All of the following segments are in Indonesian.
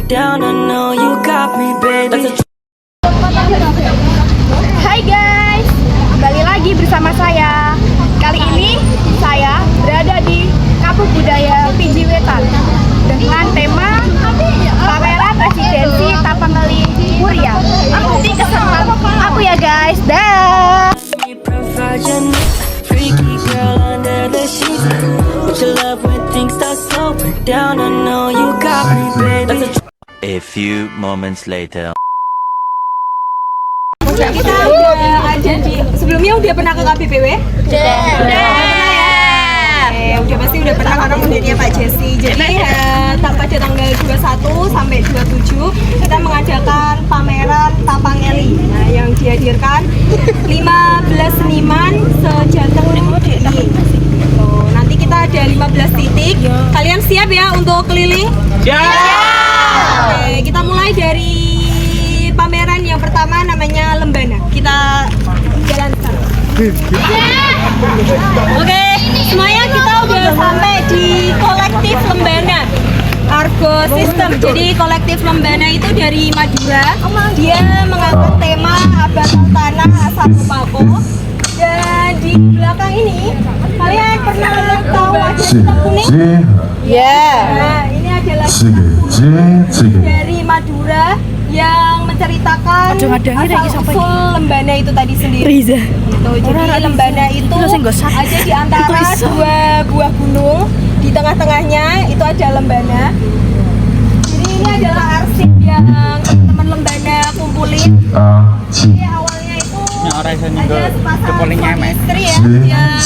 down, I know you got me, baby. Hai guys, kembali lagi bersama saya. Kali ini saya berada di Kampus Budaya Fiji Wetan dengan tema pameran residensi Tapangeli Muria. Ikuti keseruan aku ya guys. Dah. Freaky girl under the sheets. But your love when things start slowing down, I know you got me, baby. A few moments later. Kita udah ada di sebelumnya udah pernah ke KBPW? Udah pasti udah pernah karena menjadinya Pak Jesse. Jadi pada tanggal 21 sampai 27 kita mengadakan pameran Tapangeli. Nah, yang dihadirkan 15 seniman sejateng DI. Nanti kita ada 15 titik. Kalian siap ya untuk keliling? Siap. Oke, kita mulai dari pameran yang pertama namanya Lembana. Kita jalan sekarang. Oke, semuanya kita udah sampai di kolektif Lembana Argo System. Jadi kolektif Lembana itu dari Madura. Dia mengangkat tema abad tanah asal Pako. Dan di belakang ini kalian pernah tahu ada hitam kuning? Ya. Nah, ini adalah hitam kuning dari Madura yang menceritakan asal-usul Lembana itu tadi sendiri. Gitu. Jadi Lembana itu ada di antara dua buah gunung, di tengah-tengahnya itu ada Lembana. Jadi ini adalah arsip yang teman-teman Lembana kumpulin. Jadi awalnya itu ada sepasang suami istri ya yang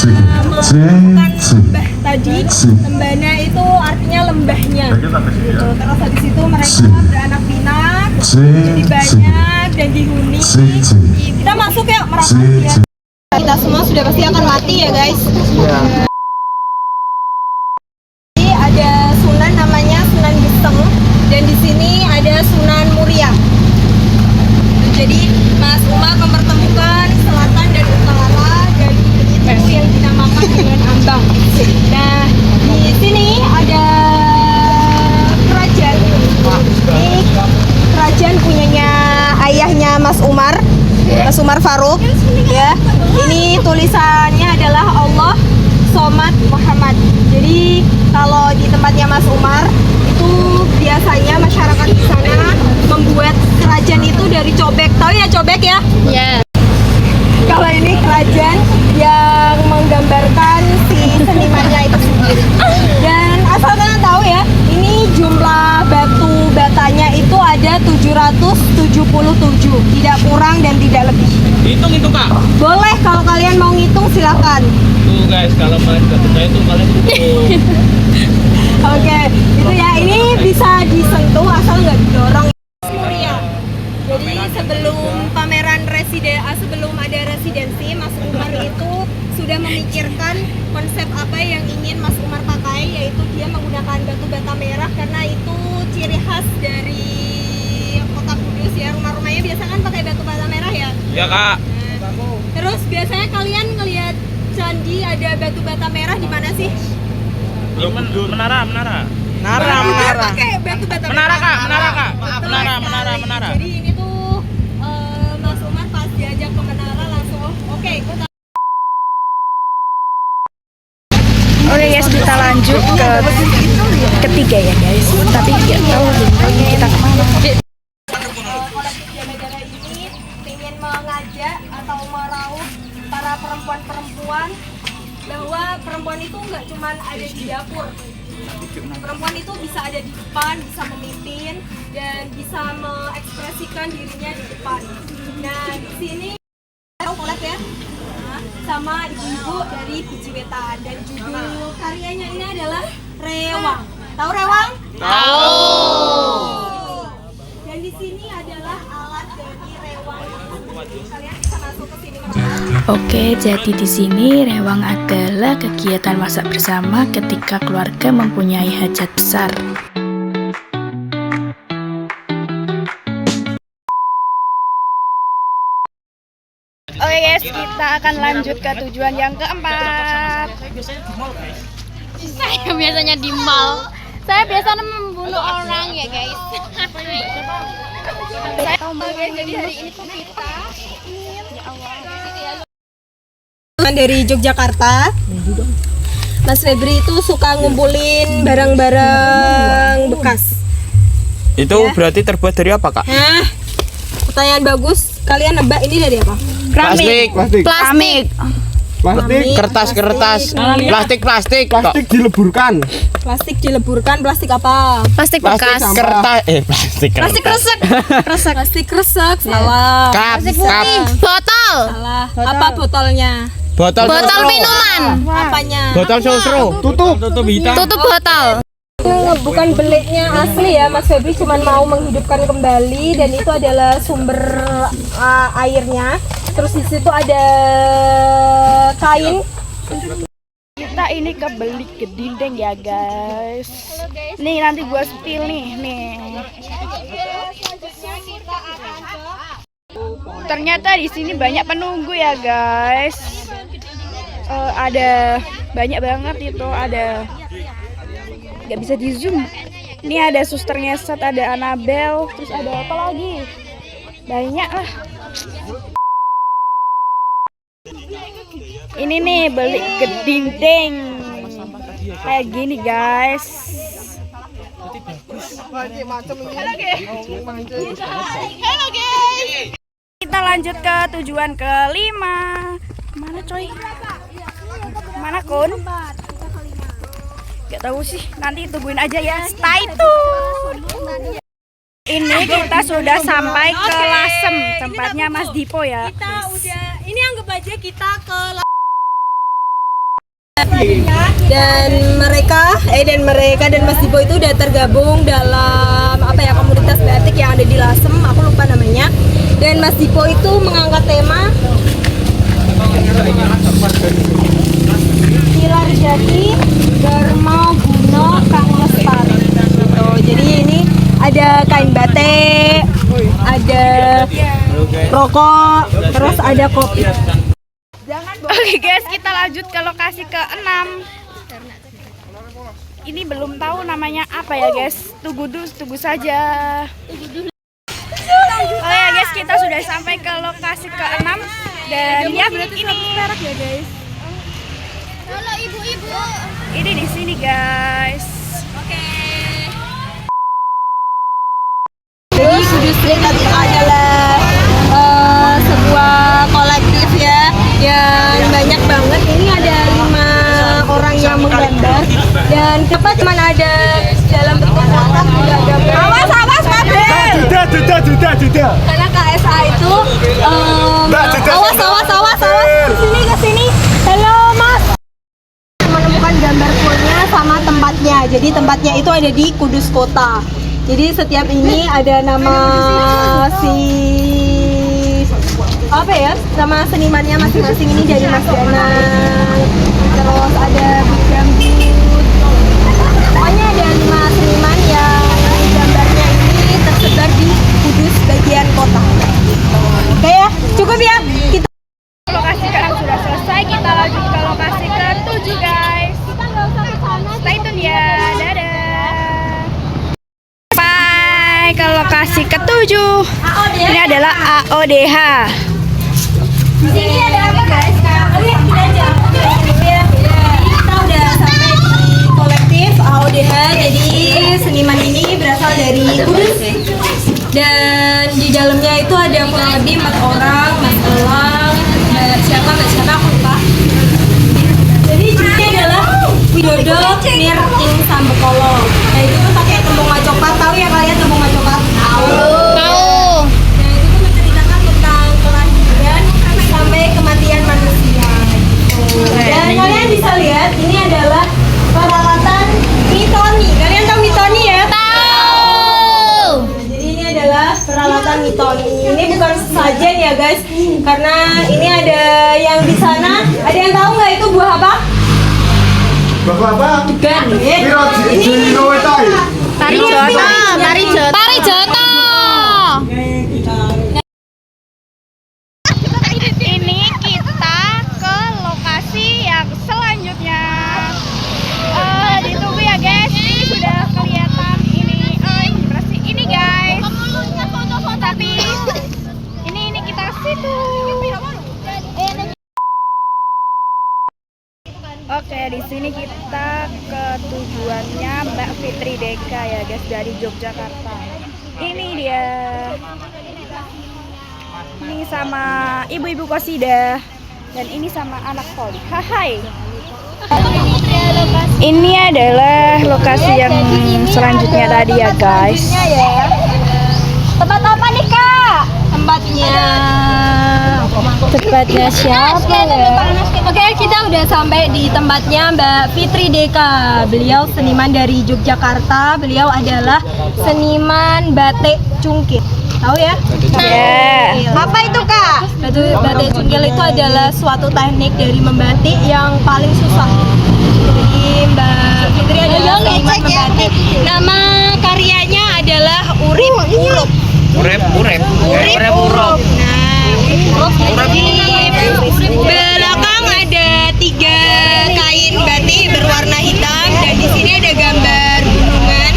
melakukan lembah tadi. Lembana itu artinya lembahnya. Gitu. Terus habis itu mereka beranak pinak, jadi banyak dan dihuni. Kita masuk ya merasa ya. Kita semua sudah pasti akan mati ya guys. Jadi ada Sunan namanya Sunan Geseng dan di sini ada Sunan Muria. Jadi Mas Umar mempertemukan selatan dan utara dari itu yang dinamakan dengan Ambang. Nah di sini ada kerajaan. Ini kerajaan punyanya ayahnya Mas Umar. Mas Umar Faruk ya. Ini tulisannya adalah Allah Somad Muhammad. Jadi kalau di tempatnya Mas Umar itu biasanya masyarakat di sana membuat kerajaan itu dari cobek. Tahu ya cobek ya? Iya. Kalau ini kerajaan yang menggambarkan si senimannya itu sendiri. Dan asal kalian tahu ya, ini jumlah batu batanya itu ada 777, tidak kurang dan tidak lebih. Hitung itu Kak? Boleh, kalau kalian mau ngitung silakan. Tuh guys, kalau kalian gak percaya tuh kalian hitung. Oke, itu ya, ini bisa disentuh asal nggak didorong. Muria. Jadi sebelum sebelum ada residensi, Mas Umar itu sudah memikirkan konsep apa yang ingin Mas Umar pakai, yaitu dia menggunakan batu bata merah karena itu ciri khas dari Kota Kudus ya. Rumah-rumahnya biasa kan pakai batu bata merah ya. Ya Kak. Nah, terus biasanya kalian ngelihat candi ada batu bata merah di mana sih? Menara. Pakai batu bata Menara merah. Kak. Menara. Jadi ini tuh Mas Umar pas diajak ke menara langsung oke, gue tahu. Oke guys, kita lanjut ke ketiga ya guys. Tapi nggak tahu kita kemana. Kolektif Jamadara ini ingin mengajak atau meraup para perempuan-perempuan bahwa perempuan itu nggak cuma ada di dapur. Perempuan itu bisa ada di depan, bisa memimpin dan bisa mengekspresikan dirinya di depan. Nah di sini collab ya sama ibu-ibu dari Fiji Wetan dan judul karyanya ini adalah Rewang. Tahu Rewang? Tahu. Dan di sini adalah alat dari Rewang. Kalian bisa masuk ke sini. Oke, jadi di sini rewang adalah kegiatan masak bersama ketika keluarga mempunyai hajat besar. Oke guys, kita akan lanjut ke tujuan yang keempat. Saya biasanya di mall. Saya biasa membunuh orang ya guys. Oke, jadi hari ini tuh kita dari Yogyakarta. Mas Febri itu suka ngumpulin barang-barang bekas. Itu berarti terbuat dari apa, Kak? Hah? Pertanyaan bagus. Kalian nebak ini dari apa? Plastik. plastik. Kertas. Plastik. Plastik dileburkan. Plastik dileburkan, plastik apa? Plastik bekas. Kertas. Plastik Plastik kresek. Plastik kresek, salah. Kap. Botol. Salah. Apa botolnya? Botol Minuman. Apanya? Botol sosro. Tutup hitam. Tutup botol. Bukan beliknya asli ya, Mas Febri cuma mau menghidupkan kembali dan itu adalah sumber airnya. Terus di situ ada kain. Kita ini ke belik ke dinding ya guys. Nih nanti gua spill nih. Ternyata di sini banyak penunggu ya guys. Ada banyak banget itu, ada nggak bisa di zoom. Ini ada suster ngeset, ada Anabel, terus ada apa lagi? Banyak lah. Ini nih beli ke dinding kayak gini guys. Halo guys. Kita lanjut ke tujuan kelima. Mana coy? Mana Kun? Gak tahu sih, nanti tungguin aja ya. Stay tune. Ini kita sudah sampai ke Lasem, tempatnya Mas Dipo ya. Kita udah, ini anggap aja kita ke dan mereka dan Mas Dipo itu udah tergabung dalam komunitas batik yang ada di Lasem, aku lupa namanya. Dan Mas Dipo itu mengangkat tema Pilar Jati Dharma Guna Kang Lestari. Jadi ini ada kain batik, ada rokok, terus ada kopi. Oke guys, kita lanjut ke lokasi ke-6. Ini belum tahu namanya apa ya guys. Tunggu saja. Oh ya guys, kita sudah sampai ke lokasi ke-6 dan ya ini perak ya guys. Halo ibu-ibu. Ini di sini guys. Jadi Kudus Street adalah sebuah kolektif ya yang banyak banget. Ini ada 5 orang yang menggambar dan tepat cuma ada dalam bentuk kotak, tidak ada gambar. Awas Juda. Karena KSA itu awas kesini. Halo Mas. Menemukan gambar fullnya sama tempatnya. Jadi tempatnya itu ada di Kudus Kota. Jadi setiap ini ada nama sama senimannya masing-masing. Ini dari Mas Danang, terus ada Big Gambut. Pokoknya ada 5 seniman yang gambarnya ini tersebar di Kudus bagian kota. Oke ya, cukup ya. Kita Lokasi ke-6 sudah selesai, kita lanjut ke lokasi ke-7 guys. Stay tune ya, dadah. Sampai ke lokasi ke-7. Ini adalah AODH. di sini ada apa guys? Lihat kita aja. Kita udah sampai di kolektif AODH. Jadi seniman ini berasal dari Kudus. Dan di dalamnya itu ada kurang lebih 4 orang, Mas Elang, Mbak siapa aku lupa. Jadi judulnya adalah Widodo Nir Ing Sambekolo. Nah itu tuh pakai tembung macopat, tahu ya kalian tembung macopat? Tahu. Nah itu tuh menceritakan tentang kelahiran sampai kematian manusia. Gitu. Dan kalian bisa lihat ini adalah peralatan mitoni. Kalian tahu mitoni ya? Peralatan mitoni ini bukan sesajen ya guys, karena ini ada yang di sana. Ada yang tahu nggak itu buah apa? Buah apa? Bukan. Tari Joto. Ini kita ke lokasi yang selanjutnya. Ditunggu ya guys, ini sudah Oke, di sini kita ke tujuannya Mbak Fitri Deka ya guys, dari Yogyakarta. Ini dia. Ini sama ibu-ibu Qasidah dan ini sama anak Poli. Hai. Ini adalah lokasi yang selanjutnya tadi ya guys. Tempat apa nih Kak? Tempatnya siapa ya? Oke, kita udah sampai di tempatnya Mbak Fitri Deka. Beliau seniman dari Yogyakarta. Beliau adalah seniman batik cungkil. Tahu ya? Ya. Apa itu Kak? Batik cungkil itu adalah suatu teknik dari membatik yang paling susah. Jadi Mbak Fitri adalah seniman membatik. Nama karyanya adalah Urip Urup. Urep. Urip Urup. Nah, di belakang ada 3 kain batik berwarna hitam dan di sini ada gambar gunungan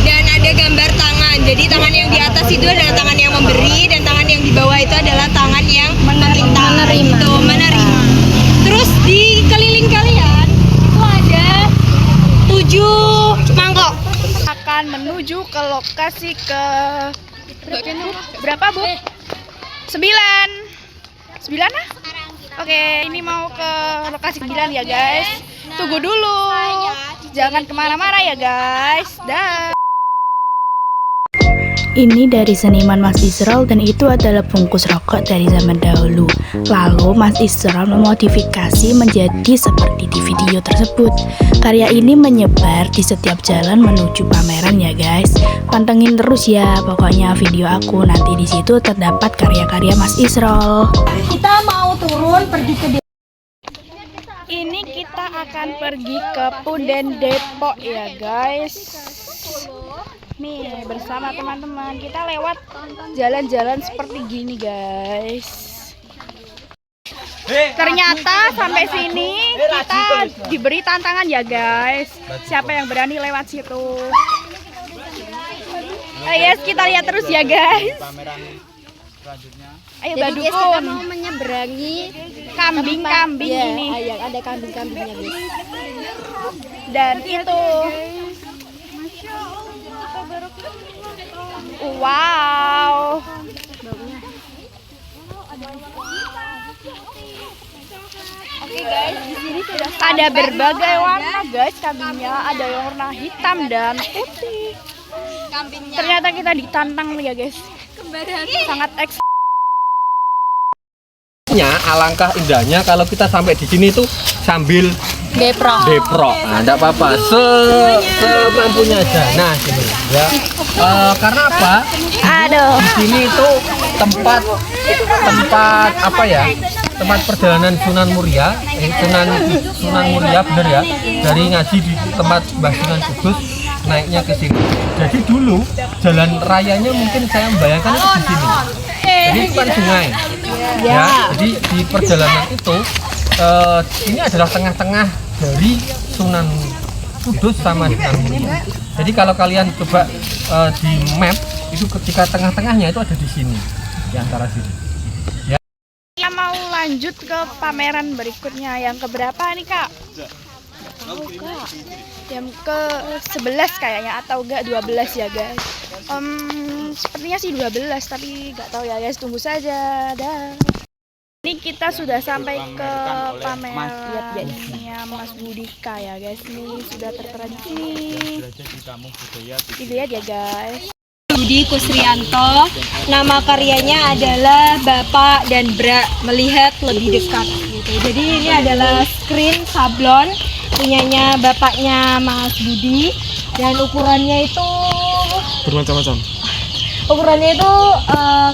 dan ada gambar tangan. Jadi tangan yang di atas itu adalah tangan yang memberi dan tangan yang di bawah itu adalah tangan yang menerima. Terus di keliling kalian itu ada 7 mangkok. Akan menuju ke lokasi ke berapa Bu? 9 ah? Oke, ini mau ke lokasi 9 ya guys. Tunggu dulu. Jangan kemana-mana ya guys. Dah. Ini dari seniman Mas Israel dan itu adalah bungkus rokok dari zaman dahulu. Lalu Mas Israel memodifikasi menjadi seperti di video tersebut. Karya ini menyebar di setiap jalan menuju pameran ya guys. Pantengin terus ya, pokoknya video aku nanti di situ terdapat karya-karya Mas Israel. Kita mau turun pergi ke Ini kita akan pergi ke Punden Depok ya guys. Nih bersama teman-teman kita lewat jalan-jalan seperti gini guys. Ternyata sampai sini kita diberi tantangan ya guys. Siapa yang berani lewat situ? Yes, kita lihat terus ya guys. Ayo Mbak Dukun. mau menyeberangi Kambing-kambing ini. yang ada kambing-kambingnya guys. Dan itu wow. Oke guys, di sini sudah ada berbagai warna guys kambingnya. Ada yang warna hitam dan putih. Ternyata kita ditantang ya guys. Sangat Alangkah indahnya kalau kita sampai di sini tuh sambil depro. Nah, enggak apa-apa. Semampunya aja. Nah, sini ya. Karena apa? aduh. Di sini itu tempat apa ya? Tempat perjalanan Sunan Muria, Sunan Muria bener ya. Dari ngaji di tempat Mbah Sunan Kudus naiknya ke sini. Jadi dulu jalan rayanya mungkin saya membayangkan itu di sini. Jadi itu kan sungai. Ya, jadi di perjalanan itu ini adalah tengah-tengah dari Sunan Kudus sama Sunan Muria. Jadi kalau kalian coba di map itu ketika tengah-tengahnya itu ada di sini, di antara sini. Ya. Kita mau lanjut ke pameran berikutnya yang keberapa nih Kak? Yang ke 11 kayaknya atau enggak 12 ya guys. Sepertinya sih 12 tapi nggak tahu ya guys, tunggu saja. Dah. Ini kita sudah sampai ke pamerannya Mas Budika ya guys. Ini sudah tertera di sini. Dilihat ya guys. Budi Kusrianto, nama karyanya adalah Bapak dan Bra melihat lebih dekat gitu. Jadi ini adalah screen sablon punyanya bapaknya Mas Budi dan ukurannya itu Bermacam-macam. ukurannya itu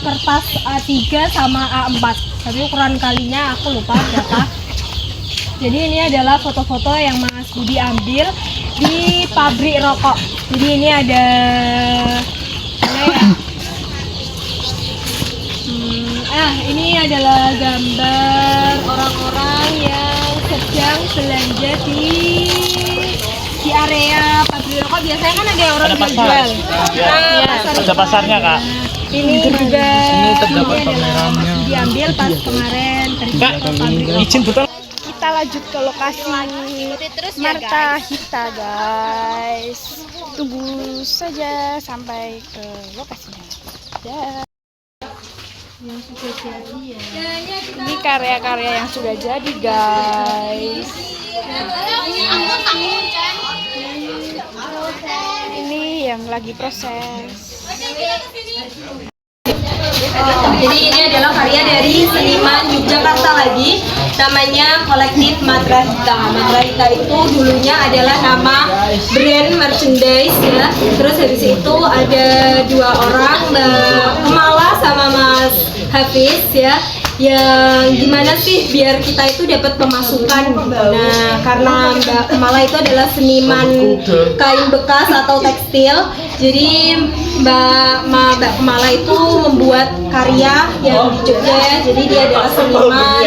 kertas A3 sama A4. Tapi ukuran kalinya aku lupa berapa. Jadi ini adalah foto-foto yang Mas Budi ambil di pabrik rokok. Jadi ini ada ini adalah gambar orang-orang yang sedang belanja di area pabrik rokok. Biasanya kan ada orang jual. Ada pasarnya Kak. Ini juga ini adalah diambil pas kemarin pergi ke pabrik rokok. Izin betul. kita lanjut ke lokasi Marta Hita, guys. Tunggu saja sampai ke lokasinya. Dah. Yang sudah jadi ya. Ini karya-karya yang sudah jadi, guys. Ini yang lagi proses. Jadi ini adalah karya dari seniman Yogyakarta lagi, namanya kolektif Matra Hita. Matra Hita itu dulunya adalah nama brand merchandise ya. Terus habis itu ada dua orang, Mbak Kemala sama Mas Hafiz ya, yang gimana sih biar kita itu dapat pemasukan. Nah, karena Mbak Kemala itu adalah seniman kain bekas atau tekstil, jadi Mbak Kemala itu membuat karya yang di Jogja ya. Jadi dia adalah seniman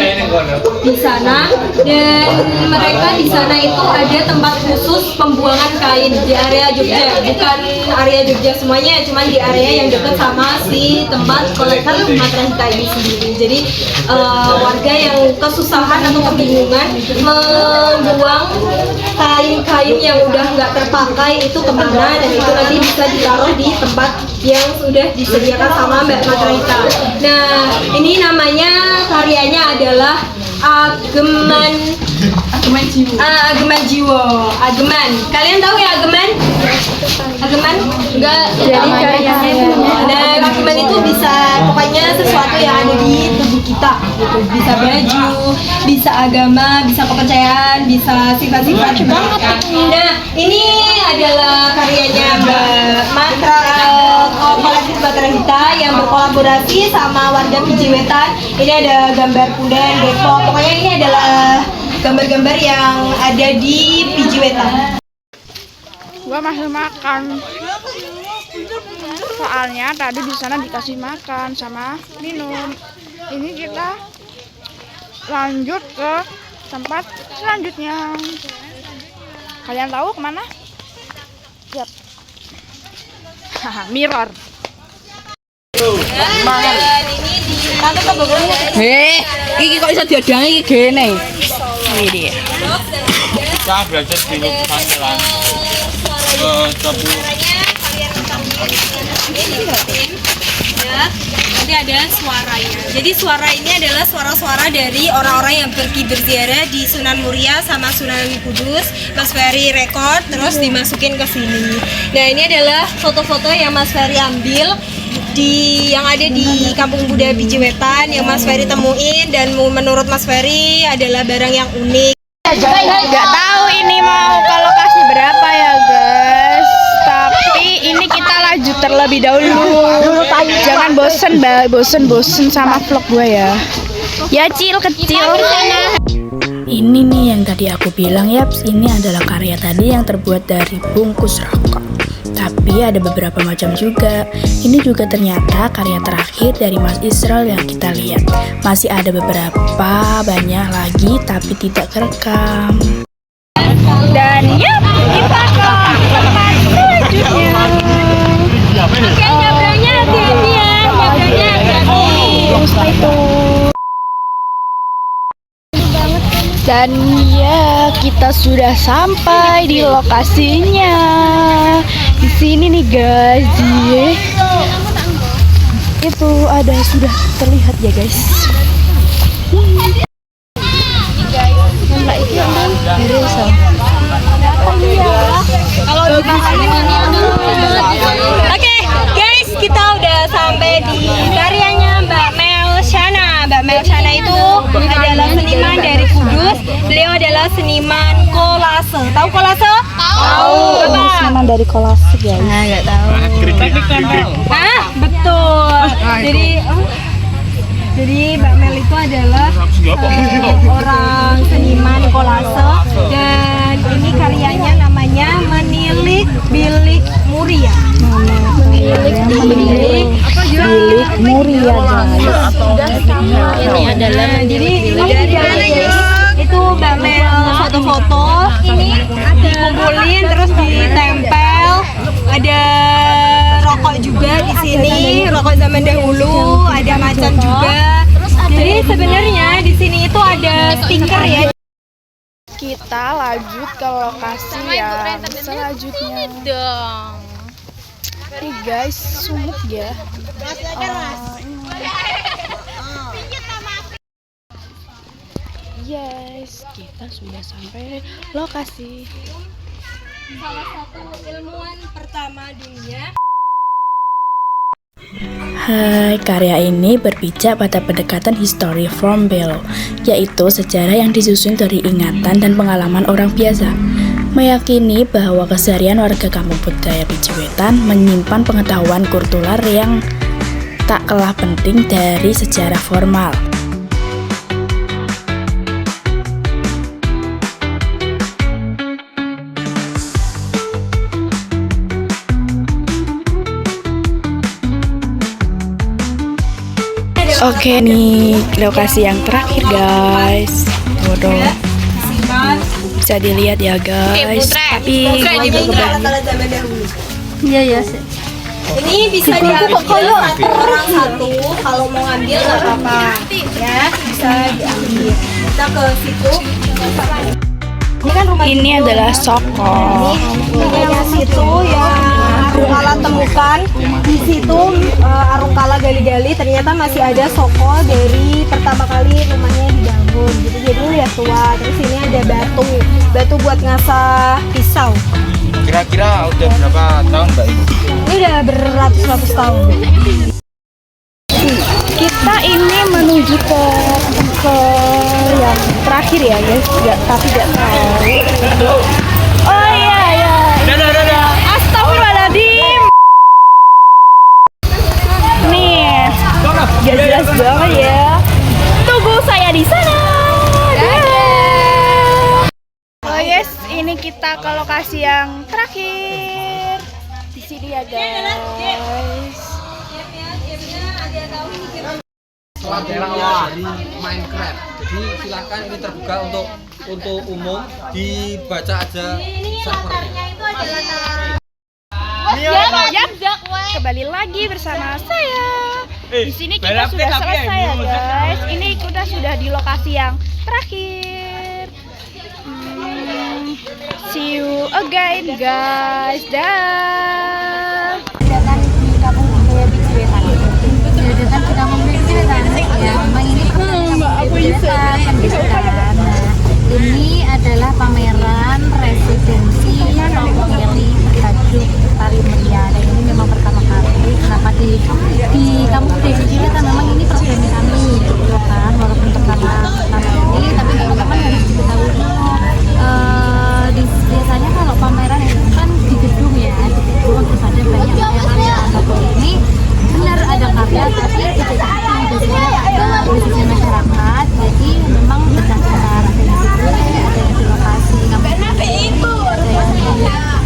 di sana, dan mereka di sana itu ada tempat khusus pembuangan kain di area Jogja, bukan area Jogja semuanya, cuman di area yang dekat sama si tempat kolektif Matra Hita ini sendiri. Jadi warga yang kesusahan atau kebingungan membuang kain-kain yang udah nggak terpakai itu kemana, dan itu nanti bisa ditaruh di tempat yang sudah disediakan sama Mbak Matra Hita. Nah, ini namanya karyanya adalah Ageman Ageman. Kalian tahu ya Ageman? Ageman? Enggak. Jadi karyanya. Nah, Ageman itu bisa pokoknya sesuatu yang ada di tubuh kita gitu. Bisa baju, bisa agama, bisa kepercayaan, bisa sifat-sifat juga. Nah, ini adalah karyanya Mbak Matra kolektif Matra Hita yang berkolaborasi sama warga Pijiwetan. Ini ada gambar kuda, Depok. Pokoknya ini adalah gambar-gambar yang ada di Pijiwetan. Gua masih makan. Soalnya tadi di sana dikasih makan sama minum. Ini kita lanjut ke tempat selanjutnya. Kalian tahu kemana? Yap. Haha, mirror. Iki kok bisa diadangi iki gene. Ini dia. Saya belajar di Pesantren. Nanti ada suaranya. Jadi suara ini adalah suara-suara dari orang-orang yang pergi berziarah di Sunan Muria sama Sunan Kudus. Mas Ferry record terus dimasukin ke sini. Nah, ini adalah foto-foto yang Mas Ferry ambil yang ada di Kampung Buddha Pijiwetan yang Mas Ferry temuin, dan menurut Mas Ferry adalah barang yang unik. Nggak tahu ini mau ke lokasi berapa ya, guys. Tapi ini kita lanjut terlebih dahulu. Jangan bosen sama vlog gue ya. Ya kecil. Ini nih yang tadi aku bilang, yaps, ini adalah karya tadi yang terbuat dari bungkus rokok. Tapi ada beberapa macam juga. Ini juga ternyata karya terakhir dari Mas Israel yang kita lihat. Masih ada beberapa banyak lagi tapi tidak kerekam. Dan yap, kita ke tempat selanjutnya. Oke, nyabranya hati-hati ya. Nyabranya hati-hati. Dan ya, kita sudah sampai di lokasinya. Di sini nih guys, itu ada sudah terlihat ya guys. Oke, guys, kita udah sampai di karyanya Mbak Melshana. Mbak Melshana itu adalah seniman dari Kudus. Beliau adalah seniman kolase. Tahu kolase? Tahu. Seniman dari kolase guys. Nah, enggak tahu. Ah, betul. Jadi Mbak Mel itu adalah orang seniman kolase, dan ini karyanya namanya Menilik Bilik Muria. Menilik Muria guys. Ini adalah jadi itu Mbak Mel foto-foto ini dikumpulin terus ditempel. Ada rokok juga di sini, rokok zaman dahulu, ada macan juga. Jadi sebenarnya di sini itu ada stiker ya. kita lanjut ke lokasi yang selanjutnya. Nih guys, sumuk ya. Yes, kita sudah sampai lokasi. Salah satu ilmuwan pertama dunia. Hai, karya ini berpijak pada pendekatan history from below, yaitu sejarah yang disusun dari ingatan dan pengalaman orang biasa. Meyakini bahwa keseharian warga kampung budaya Pijuwetan menyimpan pengetahuan kultural yang tak kalah penting dari sejarah formal. Oke nih, lokasi yang terakhir guys. Waduh, bisa dilihat ya guys. Tapi Iya. Ini bisa diambil satu orang satu. Kalau mau ngambil nggak apa-apa, ya bisa diambil. Kita ke situ. Ini kan rumah. ini adalah Soko. Rumahnya situ yang Arungkala temukan. Di situ Arungkala gali-gali ternyata masih ada Soko dari pertama kali rumahnya dibangun. Gitu. Jadi udah tua. Terus ini ada batu buat ngasah pisau. Kira-kira udah berapa tahun Mbak Ibu? Ini udah beratus-ratus tahun. Kita ini menuju ke yang terakhir ya guys, tapi nggak tahu. Oh iya. Astagfirullahaladzim. Nih, gak jelas banget ya. Tunggu saya di sana. Oh yes, ini kita ke lokasi yang terakhir. Di sini ya guys. Dari Minecraft. Jadi silakan ini terbuka untuk umum, dibaca aja servernya. Kembali lagi bersama saya. Di sini kita sudah selesai ya guys. Ini kita sudah di lokasi yang terakhir. See you again guys. Dah. Ini adalah pameran residensi Tongkongeli bertajuk Tari Muria. Dan ini memang pertama kali. Kenapa di kampung budaya Ciletan memang ini program kami, gitu kan? Walaupun pertama ini, tapi teman-teman harus diketahui dulu. Biasanya kalau pameran itu kan di gedung ya, di gedung terus ada banyak karya. Kalau ini benar ada karya, tapi tidak biasanya ada bisnisnya masyarakat. Jadi memang berdasarkan ada yang di lokasi kampung, ada yang di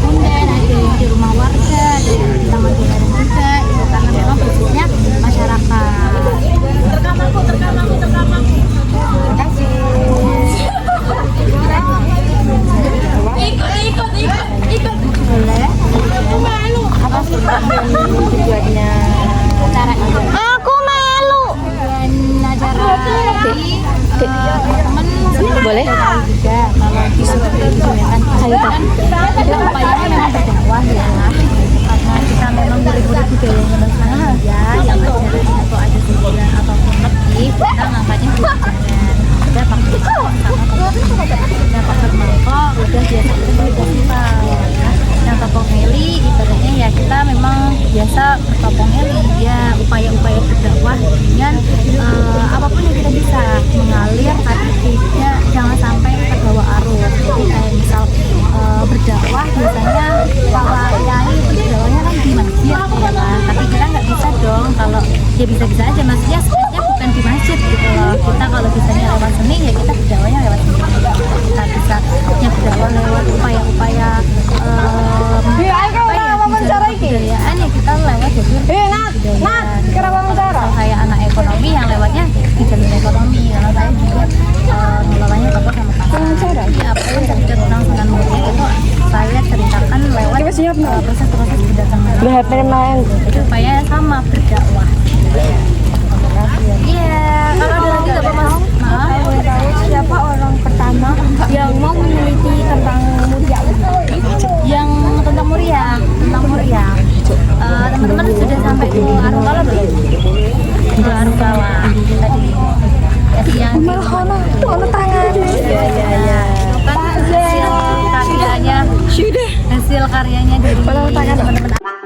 Punden, ada yang di rumah warga, ada yang di taman budaya juga. Itu karena memang bisnisnya masyarakat. Terkam aku. Terima kasih. Ikut. Boleh. Apa sih Mbak tujuannya? Cara aku malu. Acara teman boleh juga kalau di Ciletan Ciletan itu upayanya memang berdakwah ya, karena kita memang murid-murid budaya yang sana ya, yang ajarannya atau ada 9 ataupun lebih, kita ngangkatnya pelajaran. Ada pakai sama pakai mangkok, udah biasa itu festival ya. Yang Tongkongeli ibaratnya ya kita memang biasa bertongkongeli ya, upaya-upaya berdakwah dengan apapun yang kita bisa mengalir, tapi tidak jangan sampai terbawa arus. Jadi kayak misal berdakwah biasanya para kiai itu berdakwahnya kan di masjid ya kan, tapi kita nggak bisa dong. Kalau ya bisa-bisa aja, maksudnya sebenarnya bukan di masjid gitu loh. Kita kalau bisanya lewat seni ya kita berdakwahnya lewat seni. Kita bisa berdakwah lewat upaya-upaya kebudayaan ya, kita lewat jalur budaya. Kayak anak ekonomi yang lewatnya di jalur ekonomi. Kalau saya juga mengelolanya tokoh sama pasar. Jadi apa yang cerita tentang Sunan Muria itu saya ceritakan lewat proses-proses berdagang. Itu upaya sama berdakwah. Iya, kalau ada lagi nggak apa-apa. Maaf, siapa orang pertama yang mau Arukala belum? Untuk Arukala tadi kasih yang iya. Kan hasil karyanya dari teman-teman